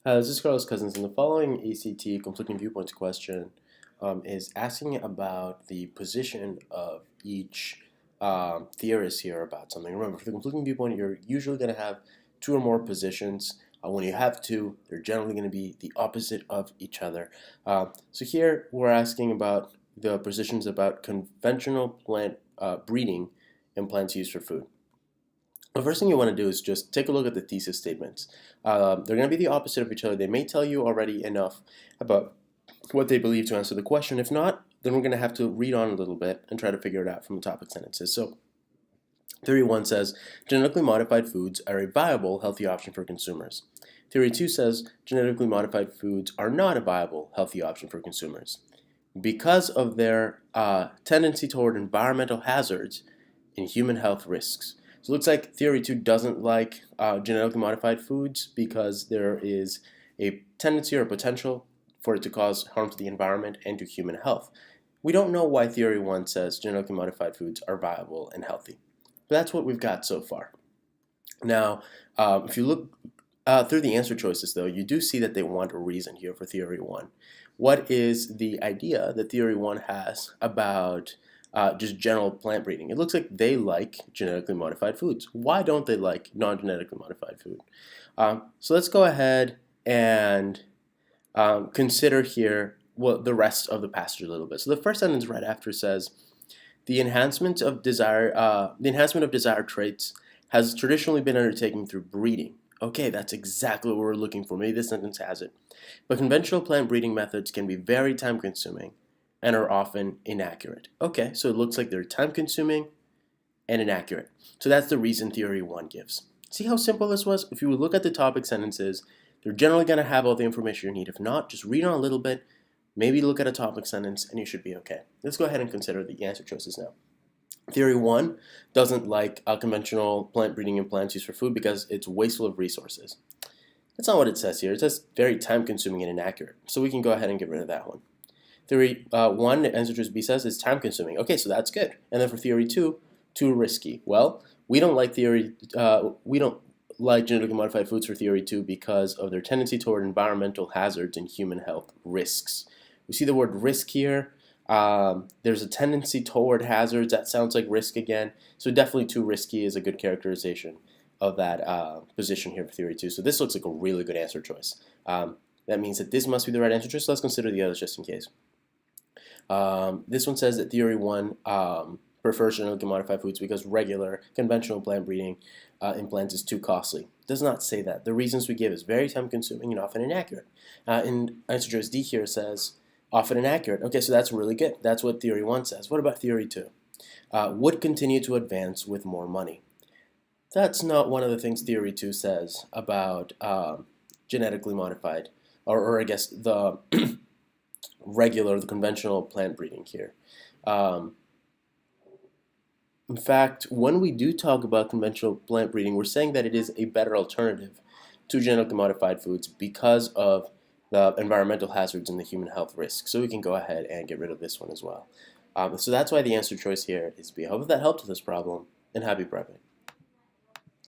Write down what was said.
This is Carlos Cousins, and the following ACT conflicting viewpoints question is asking about the position of each theorist here about something. Remember, for the conflicting viewpoint, you're usually going to have two or more positions. When you have two, they're generally going to be the opposite of each other. So here we're asking about the positions about conventional plant breeding in plants used for food. The first thing you want to do is just take a look at the thesis statements. They're going to be the opposite of each other. They may tell you already enough about what they believe to answer the question. If not, then we're going to have to read on a little bit and try to figure it out from the topic sentences. So, Theory 1 says, genetically modified foods are a viable, healthy option for consumers. Theory 2 says, genetically modified foods are not a viable, healthy option for consumers because of their tendency toward environmental hazards and human health risks. So it looks like Theory 2 doesn't like genetically modified foods because there is a tendency or potential for it to cause harm to the environment and to human health. We don't know why Theory 1 says genetically modified foods are viable and healthy. But that's what we've got so far. Now, if you look through the answer choices, though, you do see that they want a reason here for Theory 1. What is the idea that Theory 1 has about just general plant breeding? It looks like they like genetically modified foods. Why don't they like non-genetically modified food? So let's go ahead and consider here the rest of the passage a little bit. So the first sentence right after says, the enhancement of desired traits has traditionally been undertaken through breeding. Okay, that's exactly what we're looking for. Maybe this sentence has it. But conventional plant breeding methods can be very time-consuming and are often inaccurate. Okay, so it looks like they're time-consuming and inaccurate. So that's the reason Theory 1 gives. See how simple this was? If you look at the topic sentences, they're generally going to have all the information you need. If not, just read on a little bit, maybe look at a topic sentence, and you should be okay. Let's go ahead and consider the answer choices now. Theory 1 doesn't like conventional plant breeding in plants used for food because it's wasteful of resources. That's not what it says here. It says very time-consuming and inaccurate. So we can go ahead and get rid of that one. Theory 1, answer choice B says, is time-consuming. Okay, so that's good. And then for Theory 2, too risky. Well, we don't like genetically modified foods for Theory 2 because of their tendency toward environmental hazards and human health risks. We see the word risk here. There's a tendency toward hazards. That sounds like risk again. So definitely too risky is a good characterization of that position here for Theory 2. So this looks like a really good answer choice. That means that this must be the right answer choice. So let's consider the others just in case. This one says that Theory 1 prefers genetically modified foods because regular, conventional plant breeding in plants is too costly. It does not say that. The reasons we give is very time-consuming and often inaccurate. And answer choice D here says often inaccurate. Okay, so that's really good. That's what Theory 1 says. What about Theory 2? Would continue to advance with more money. That's not one of the things Theory 2 says about genetically modified, or I guess the the conventional plant breeding here. In fact, when we do talk about conventional plant breeding, we're saying that it is a better alternative to genetically modified foods because of the environmental hazards and the human health risks. So we can go ahead and get rid of this one as well. So that's why the answer choice here is B. I hope that helped with this problem, and happy prepping.